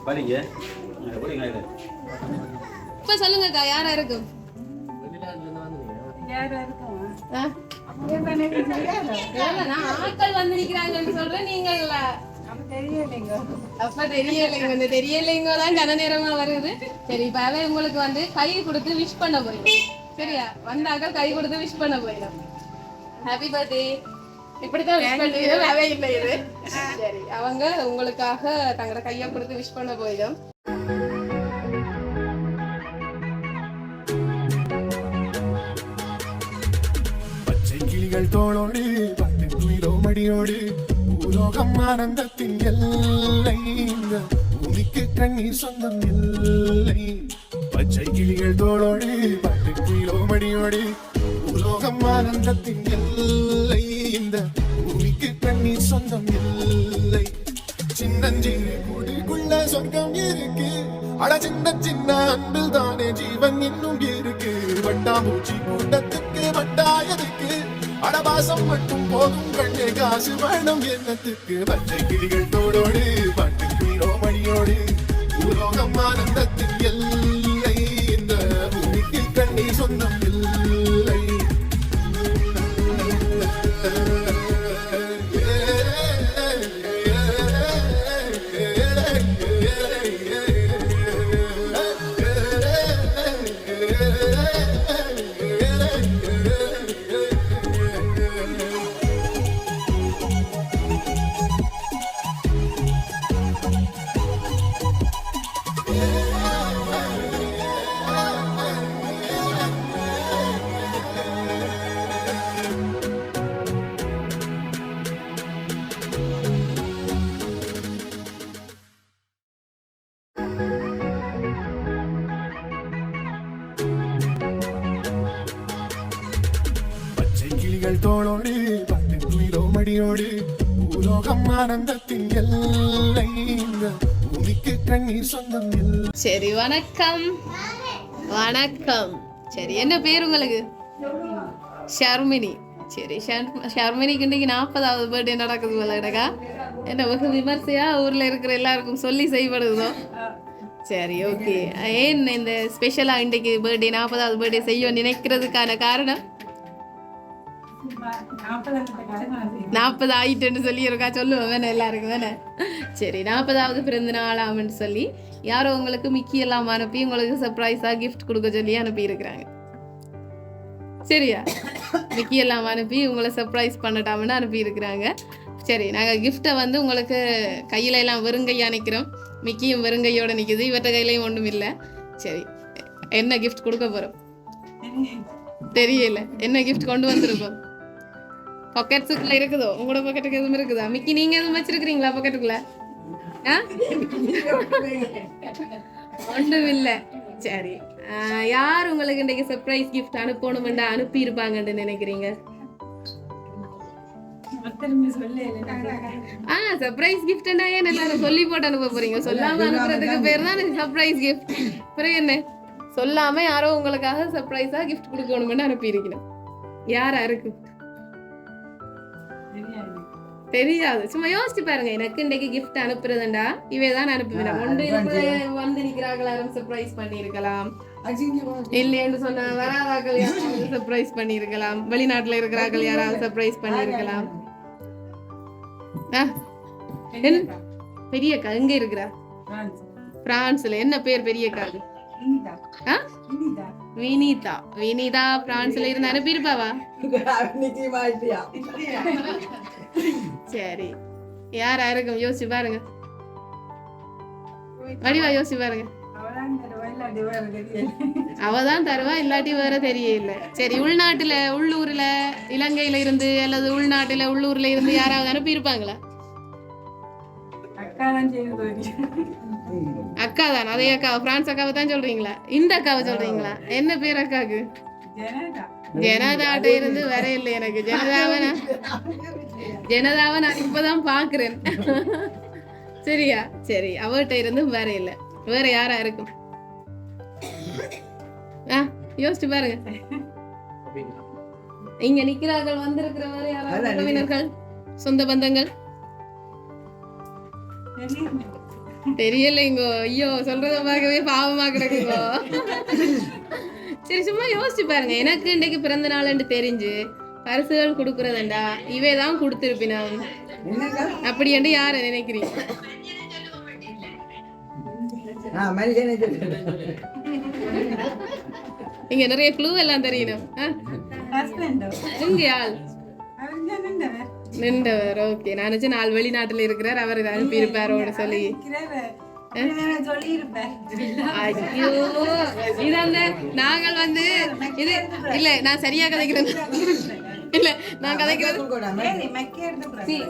இப்ப சொல்லுங்கக்கா யாரா இருக்கும்? ஆட்கள் வந்து நிக்கிறாங்கன்னு சொல்றேன் நீங்கள் அப்ப தெரியலைங்க தெரியலைங்க தான் கன நேரமா வருது. சரி இப்ப உங்களுக்கு வந்து கை கொடுத்து விஷ் பண்ண போயிடும். சரியா? வந்தாக்க கை கொடுத்து விஷ் பண்ண போயிடும். Happy birthday. இப்படித்தான் விஷ் பண்ணுவீங்க இல்லை இது. சரி அவங்க உங்களுக்காக தங்களோட கையை கொடுத்து விஷ் பண்ண போயிடும். பச்சை கிளிகள் தோளோடு பட்டு துயிலோ மடியோடு பூலோகம் ஆனந்தத்தின் எல்லை, இந்த பூமிக்கு கண்ணீர் சொந்தம் இல்லை. பச்சை கிளிகள் தோளோடு பட்டு துயிலோ மடியோடு பூலோகம் ஆனந்தத்தின் எல்லை, இந்த பூமிக்கு கண்ணீர் சொந்தம் இல்லை. சின்னஞ்சிறு கூடுக்குள்ள சொர்க்கம் இருக்கு, அட சின்ன சின்ன அன்பில் தானே ஜீவன் இன்னும் இருக்கு. வட்டாம்பூச்சி கூட்டத்துக்கு வட்டாயதுக்கு அடபாசம் மட்டும் போதும் கண்ணே, காசு வேணும் என்னத்துக்கு. பச்சை கிளிகள் தோளோடு பட்டு குயிலோ மணியோடு பூலோகம் ஆனந்தத்தின் எல்லை, இந்த பூமிக்கு கண்ணீர் சொந்தம் இல்லை. தோளோடு பட்டு துயிலோ மடியோடு பூலோகம் ஆனந்தத்தின் எல்லை, இந்த பூமிக்கு கண்ணீர் சொந்தம் இல்லை. சரி வணக்கம். வணக்கம். சரி என்ன பேர் உங்களுக்கு? ஷர்மினி. சரி ஷர்மினிக்கு இன்னைக்கு 40வது பர்த்டே நடக்குது போல இடக்கா. என்ன வெகு விமர்சையா ஊர்ல இருக்கிற எல்லாருக்கும் சொல்லி செய்யப்படுதோ? சரி ஓகே. ஏன் இந்த ஸ்பெஷலா இன்றைக்கு பர்த்டே 40வது பர்த்டே செய்ய நினைக்கிறதுக்கான காரணம்? 40 ஆயிட்டுன்னு சொல்லி இருக்கா சொல்லுவோம் வேணா எல்லாருக்கும் வேணா. சரி 40வது பிறந்த நாளாம்னு சொல்லி யாரோ உங்களுக்கு மிக்கி எல்லாம் அனுப்பி உங்களுக்கு சர்ப்ரைஸா கிஃப்ட் கொடுக்க சொல்லி அனுப்பி இருக்கிறாங்க. சரியா? மிக்கி எல்லாம் அனுப்பி உங்களை சர்ப்ரைஸ் பண்ணட்டாம்னு அனுப்பி இருக்கிறாங்க. சரி நாங்கள் கிஃப்டை வந்து உங்களுக்கு கையில எல்லாம் வெறுங்கையா நிற்கிறோம். மிக்கியும் வெறுங்கையோட நிற்குது, இவற்ற கையிலையும் ஒன்றும் இல்லை. சரி என்ன கிஃப்ட் கொடுக்க போறோம் தெரியல. என்ன கிஃப்ட் கொண்டு வந்திருப்போம்? பாக்கெட்ஸுக்குள்ள இருக்குதோ? உங்களோட பாக்கெட்டுக்கு எதுவும் இருக்குதா? மிக்கி நீங்க எதுவும் வச்சிருக்கீங்களா பாக்கெட்டுக்குள்ள? ஒன்றும் இல்லை. சரி யார் உங்களுக்கு இன்றைக்கு சர்ப்ரைஸ் கிஃப்ட் அனுப்பணும்னு அனுப்பி இருப்பாங்கன்னு நினைக்கிறீங்க? சர்ப்ரைஸ் கிஃப்ட்னா ஏன் எல்லாரும் சொல்லி போட்டு அனுப்ப போறீங்க? சொல்லாம அனுப்புறதுக்கு பேர் தான் சர்ப்ரைஸ் கிஃப்ட். அப்புறம் என்ன சொல்லாம யாரோ உங்களுக்காக சர்ப்ரைஸா கிஃப்ட் கொடுக்கணும்னு அனுப்பி இருக்கணும். யாரா இருக்கு தெரியாது. சும்மா யோசிச்சு பாருங்க. எனக்கு இன்றைக்கு கிஃப்ட் அனுப்புறதுண்டா இவைதான் அனுப்புவேன். ஒன்று வந்து நிக்கிறார்கள் யாரும் சர்ப்ரைஸ் பண்ணி இருக்கலாம், இல்லைன்னு சொன்னா வராதாக்கள் யாராவது சர்ப்ரைஸ் பண்ணி இருக்கலாம், வெளிநாட்டுல இருக்கிறார்கள் யாராவது சர்ப்ரைஸ் பண்ணி இருக்கலாம். பெரியக்கா எங்க இருக்கிறா? பிரான்ஸ்ல. என்ன பேர் பெரியக்காக்கு? வினிதா. வினிதா பிரான்ஸ்ல இருந்து அனுப்பியிருப்பாவா? சரி யாரா இருக்கும் யோசிச்சு பாருங்க. வடிவா யோசிச்சு பாருங்க. அவதான் தருவா, இல்லாட்டி வேற தெரியல. சரி உள்நாட்டுல உள்ளூர்ல இலங்கையில இருந்து அல்லது உள்நாட்டுல உள்ளூர்ல இருந்து யாராவது அனுப்பி இருப்பாங்களா? அக்கா தான். அதே அக்கா பிரான்ஸ் அக்காவை தான் சொல்றீங்களா? இந்த அக்காவை சொல்றீங்களா? என்ன பேர் அக்காக்கு? ஜனதாட்ட இருந்து வர இல்லை எனக்கு. ஜனதாவை நான் இப்பதான் பாக்குறேன். சரியா? சரி அவர்கிட்ட இருந்து வேற இல்லை. வேற யாரா இருக்கும்? யோசிச்சு பாருங்க. இங்க நிக்கிறார்கள் வந்திருக்கிற வேற யாராவது உறவினர்கள் சொந்த பந்தங்கள்? தெரியலைங்கோ. ஐயோ சொல்றத பார்க்கவே பாவமா கிடக்குங்கோ. சரி சும்மா யோசிச்சு பாருங்க. எனக்கு இன்னைக்கு பிறந்த நாள்னு தெரிஞ்சு பரிசுகள் கொடுக்கறதுண்டா இவே தான் கொடுத்துருப்பினா அப்படி என்று யார நினைக்கிறீங்க? இங்க நிறைய க்ளூ எல்லாம் தெரியணும். உங்க ஆள் நின்றவர். ஓகே நான் நினைச்சு 4 வெளிநாட்டுல இருக்கிறார், அவர் அனுப்பி இருப்பாரோட சொல்லி. ஐயோ இது அந்த நாங்கள் வந்து இது இல்ல நான் சரியா கதைக்கிறேன் இல்ல நான் கதைக்கிறது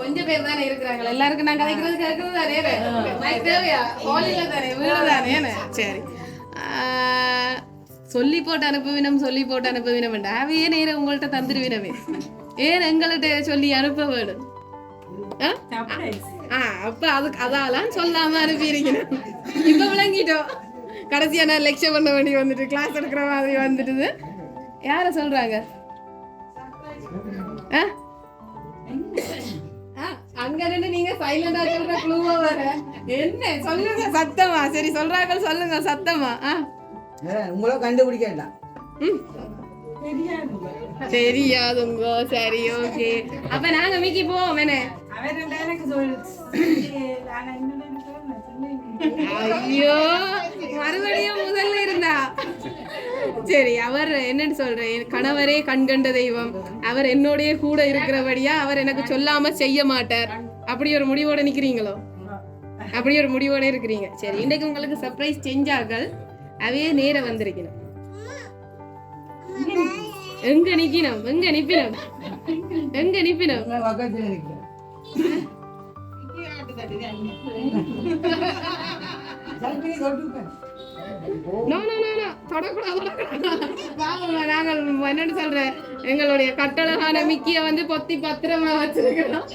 கொஞ்சம் பேர் தானே இருக்கிறாங்க, எல்லாருக்கும் நான் கதைக்கிறது கேட்கறது தானே தேவையா ஹோலில தானே வீடு தானே. சரி சொல்லி போட்டு அனுப்புவினம் வேண்டாம். அவையே நேரம் உங்கள்கிட்ட தந்துடுவினவே, ஏன் எங்கள்கிட்ட சொல்லி அனுப்ப வேணும்? அப்ப அதுக்கு அதாலாம் சொல்லாம அனுப்பியிருக்கணும். இப்ப விளங்கிட்டோம். கடைசியா நான் லெக்சர் பண்ண வேண்டி வந்துட்டு கிளாஸ் எடுக்கிற மாதிரி வந்துட்டுது. யார சொல்றாங்க? அங்க நின்று நீங்க சைலண்டா சொல்ற க்ளூவா வர என்ன சொல்லுங்க சத்தமா. சரி சொல்றாங்க சொல்லுங்க சத்தமா. உங்களோ கண்டுபிடிக்கலாம் தெரியாதுங்க. சரி ஓகே அப்ப நாங்க மிக்கி போவோம். ஐயோ மறுபடியும் முதல்ல இருந்தா. சரி அவர் என்னன்னு சொல்றேன், கணவரே கண்கண்ட தெய்வம், அவர் என்னோடய கூட இருக்கிறபடியா அவர் எனக்கு சொல்லாம செய்ய மாட்டார். அப்படி ஒரு முடிவோட நிக்கிறீங்களோ? அப்படி ஒரு முடிவோட இருக்கிறீங்க. சரி இன்னைக்கு உங்களுக்கு சர்ப்ரைஸ் செஞ்சார்கள், அவையே நேர வந்திருக்கணும். எங்க நிக்கணும்? எங்க நிப்பினம்? எங்க நிப்பினம்? நாங்கள் என்னன்னு சொல்றேன், எங்களுடைய கட்டழகான மிக்கிய வந்து பொத்தி பத்திரமா வச்சிருக்கிறோம்.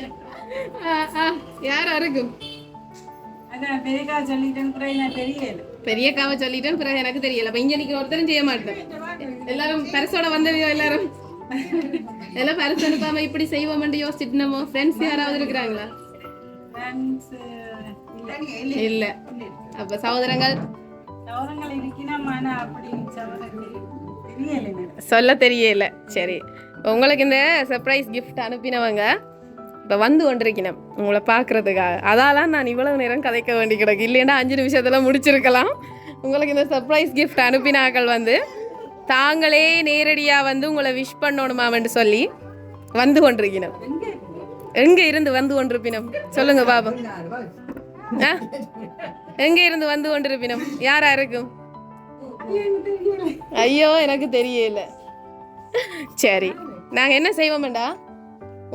யாரா இருக்கும்? பெரியக்காவை சொல்லிட்டேன் பிறகு எனக்கு தெரியல. அப்ப இங்க நிக்கிற ஒருத்தரும் செய்ய மாட்டேன். எல்லாரும் பரிசோட வந்தவியோ எல்லாரும் எல்லாம் பரிசு அனுப்பாம இப்படி செய்வோம் யோசிச்சுட்டு நம்ம ஃப்ரெண்ட்ஸ் யாராவது இருக்கிறாங்களா? இல்ல. அப்ப சகோதரங்கள் சொல்ல தெரியல. சரி உங்களுக்கு இந்த சர்ப்ரைஸ் கிஃப்ட் அனுப்பினவங்க இப்ப வந்து கொண்டிருக்கணும் உங்களை பாக்குறதுக்காக. அதாலாம் நான் இவ்வளவு நேரம் கதைக்க வேண்டி கிடக்கு, இல்லைன்னா 5 நிமிஷத்துல முடிச்சிருக்கலாம். உங்களுக்கு இந்த சர்ப்ரைஸ் கிஃப்ட் அனுப்பினாக்கள் வந்து தாங்களே நேரடியா வந்து உங்களை விஷ் பண்ணணுமான்னு சொல்லி வந்து கொண்டிருக்கணும். எங்க இருந்து வந்து கொண்டிருப்பினம் சொல்லுங்க பாபா. எங்க இருந்து வந்து கொண்டிருப்பினம்? யாரா இருக்கும்? ஐயோ எனக்கு தெரியல. சரி நாங்க என்ன செய்வோம்டா,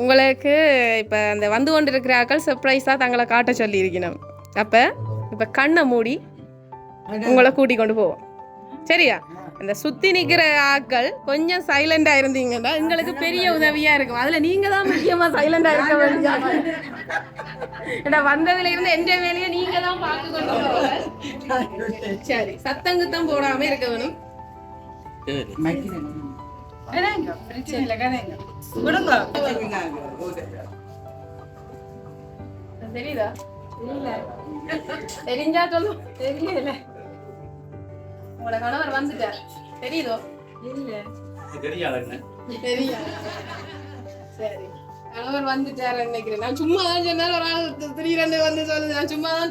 உங்களுக்கு இப்போ அந்த வந்து கொண்டு இருக்கிற ஆக்கள் சர்ப்ரைஸாக தங்களை காட்ட சொல்லி இருக்கணும். அப்போ இப்போ கண்ணை மூடி உங்களை கூட்டி கொண்டு போவோம். சரியா? அந்த சுற்றி நிற்கிற ஆக்கள் கொஞ்சம் சைலண்டாக இருந்தீங்கன்னா எங்களுக்கு பெரிய உதவியாக இருக்கும். அதில் நீங்கள் தான் முக்கியமாக சைலண்டாக இருக்க வேண்டிய. ஏன்னா வந்ததுல இருந்து எந்த வேலையை நீங்கள் தான் பார்த்து கொண்டு போங்க. சரி சத்தங்குத்தம் போடாமல் இருக்க வேணும். தெரியுதா? தெரிஞ்சா சொல்லு. தெரியல. உங்களோட கணவர் வந்துட்டார் தெரியுதோ? இல்ல தெரியாது. சரி கணவர் வந்துட்டார் நினைக்கிறேன். நான் சும்மா தான் சொன்னேன், ஒரு ஆள் திடீரென்று வந்து சொல்லுது. நான் சும்மா தான்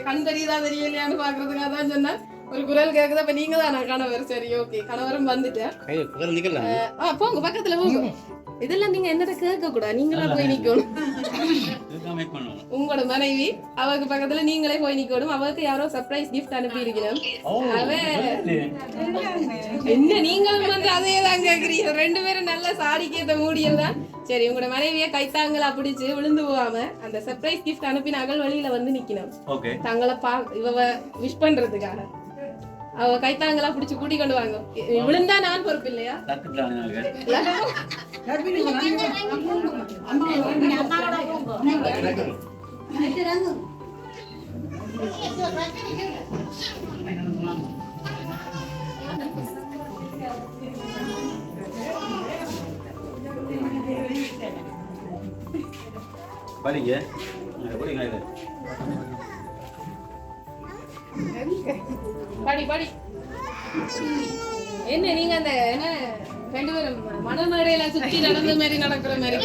கண் தெரியுதா தெரியலையான்னு பாக்குறதுக்காக தான் சொன்னேன். ஒரு குரல் கேக்குது. அப்ப நீங்க தான் நான் கணவர். சரி ஓகே கணவரும் வந்துட்டார். போங்க பக்கத்துல போங்க. இதெல்லாம் நீங்க என்னட்ட கேட்க கூடாது, நீங்களா போய் நிக்கணும். உங்களோட மனைவி அவருக்கு பக்கத்துல நீங்களே போய் நிக்கணும். அவருக்கு யாரோ சர்ப்ரைஸ் கிஃப்ட் அனுப்பி இருக்கிறோம். என்ன நீங்களும் வந்து அதே தான் கேக்குறீங்க. 2 பேரும் நல்ல சாரிக்கேத்த மூடியதான். சரி உங்களோட மனைவிய கைத்தாங்களா பிடிச்சு விழுந்து போகாம அந்த சர்ப்ரைஸ் கிஃப்ட் அனுப்பினார்கள் வெளியில வந்து நிக்கணும். தங்களை இவ விஷ் பண்றதுக்காக அவ கைத்தாங்களா பிடிச்சு கூட்டி கொண்டு வாங்க. விழுந்தா நான் பொறுப்பு இல்லையா? படி படி. என்ன நீங்க அந்த என்ன ரெண்டு பேரும் மனமேடையில சுத்தி நடந்த மாதிரி நடக்கிற மாதிரி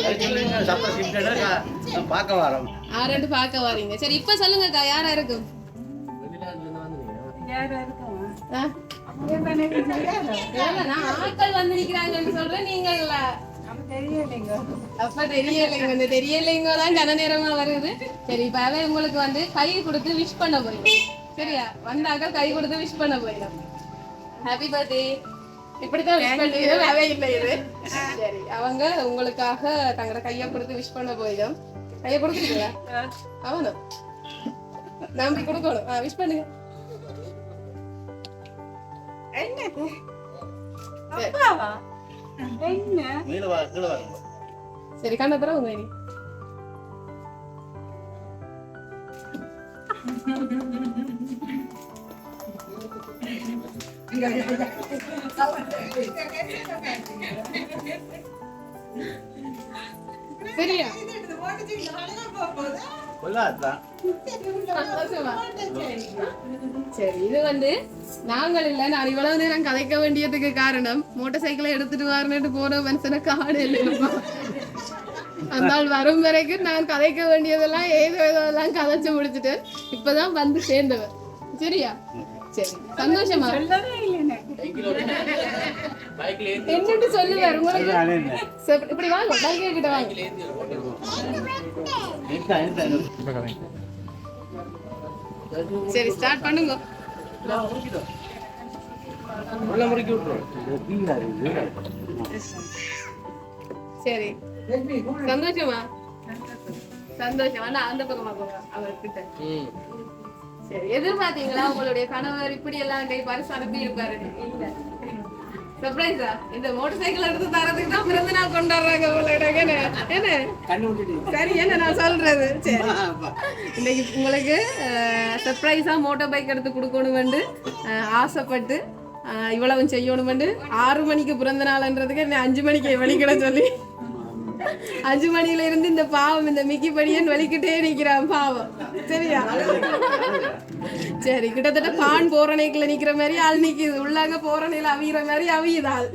பார்க்க வரோம். ரெண்டு பார்க்க வரீங்க. சரி இப்ப சொல்லுங்கக்கா, யாரா இருக்கும்? நான் ஆட்கள் வந்து நிக்கிறாங்கன்னு சொல்றேன், நீங்க அப்ப தெரியலைங்க, இந்த தெரியலைங்க தான் கன நேரமா வருது. சரி இப்ப அவன் உங்களுக்கு வந்து கை கொடுத்து விஷ் பண்ண போயிடும். சரியா? வந்தாக்க கை கொடுத்து விஷ் பண்ண போயிடும். Happy birthday. இப்படித்தான் விஷ் பண்ணுறது, அவே இல்லை இது. சரி அவங்க உங்களுக்காக தங்களோட கையை கொடுத்து விஷ் பண்ண போயிடும். கையை கொடுக்குறீங்களா? அவனும் நம்பி கொடுக்கணும். விஷ் பண்ணுங்க. சரி கண்ண தர உங்க இனி சரியா? சரி இது வந்து நாங்கள் இல்ல, நான் இவ்வளவு நேரம் கதைக்க வேண்டியதுக்கு காரணம் மோட்டார் சைக்கிளை எடுத்துட்டு வரணுட்டு போன மனுஷனை காடு இல்லைப்பா. அதனால் வரும் வரைக்கும் நான் கதைக்க வேண்டியதெல்லாம் ஏதோ எல்லாம் கதைச்சு முடிச்சுட்டு இப்பதான் வந்து சேர்ந்தவர். சரியா? சரி சந்தோஷமா என்னட்டு சொல்லுவார் உங்களுக்கு. இப்படி வாங்க, பைக்கே கிட்ட வாங்க. சரி ஸ்டார்ட் பண்ணுங்க. சரி சந்தோஷமா? சந்தோஷமா? நான் அந்த பக்கமா போங்க அவர்கிட்ட. சரி எதிர்பார்த்தீங்களா உங்களுடைய கணவர் இப்படி எல்லாம் கை பரிசு அனுப்பி இருப்பாரு? இல்ல, சர்ப்ரைஸா? இந்த மோட்டார் சைக்கிள் எடுத்து தரதுக்கு தான் பிறந்த நாள் கொண்டாடுறாங்க உங்களோட. என்ன சரி என்ன நான் சொல்றது? சரி இன்னைக்கு உங்களுக்கு சர்ப்ரைஸா மோட்டார் பைக் எடுத்து கொடுக்கணுமெண்டு ஆசைப்பட்டு இவ்வளவு செய்யணுமெண்டு 6 மணிக்கு பிறந்த நாள்ன்றதுக்கு என்ன 5 மணிக்கு வெளிக்கிட சொல்லி 5 மணில இருந்து இந்த பாவம் இந்த மிக்கி படியன் வலிக்கிட்டே நிக்கிறான் பாவம். சரியா? சரி கிட்டத்தட்ட பான் போரணைக்குள்ள நிக்கிற மாதிரி ஆள் நிக்குது, உள்ளாங்க போரணையில அவிகிற மாதிரி அவியுது ஆள்.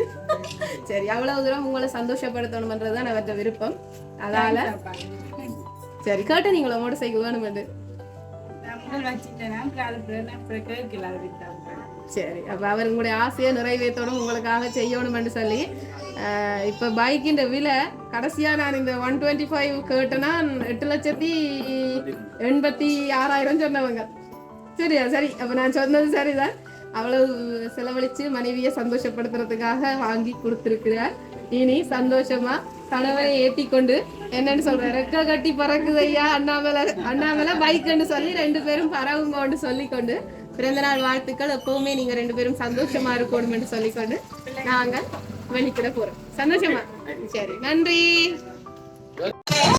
சரி அவ்வளவு தூரம் உங்களை சந்தோஷப்படுத்தணும்ன்றதுதான் அவர்கிட்ட விருப்பம். அதால சரி கேட்ட நீங்களோ மோட்டார் சைக்கிள் வேணுமெண்டு. சரி அப்ப அவர் உங்களுடைய ஆசையை நிறைவேற்றணும், உங்களுக்காக செய்யணும்னு சொல்லி இப்ப பைக்கின் விலை கடைசியா நான் இந்த 125 கேட்டேன்னா 8,86,000 சொன்னவங்க. சரியா? சரி அப்ப நான் சொன்னது சரிதான். அவ்வளவு செலவழிச்சு மனைவியை சந்தோஷப்படுத்துறதுக்காக வாங்கி கொடுத்திருக்கிறார். இனி சந்தோஷமா கணவரை ஏற்றி கொண்டு என்னன்னு சொல்ற ரெக்க கட்டி பறக்குது ஐயா அண்ணாமலை பைக்குன்னு சொல்லி 2 பேரும் பறவுங்கன்னு சொல்லிக்கொண்டு பிறந்தநாள் வாழ்த்துக்கள். எப்பவுமே நீங்க 2 பேரும் சந்தோஷமா இருக்கணும் என்று சொல்லிக்கொண்டு நாங்க வெளிக்கிட போறோம். சந்தோஷமா? சரி நன்றி.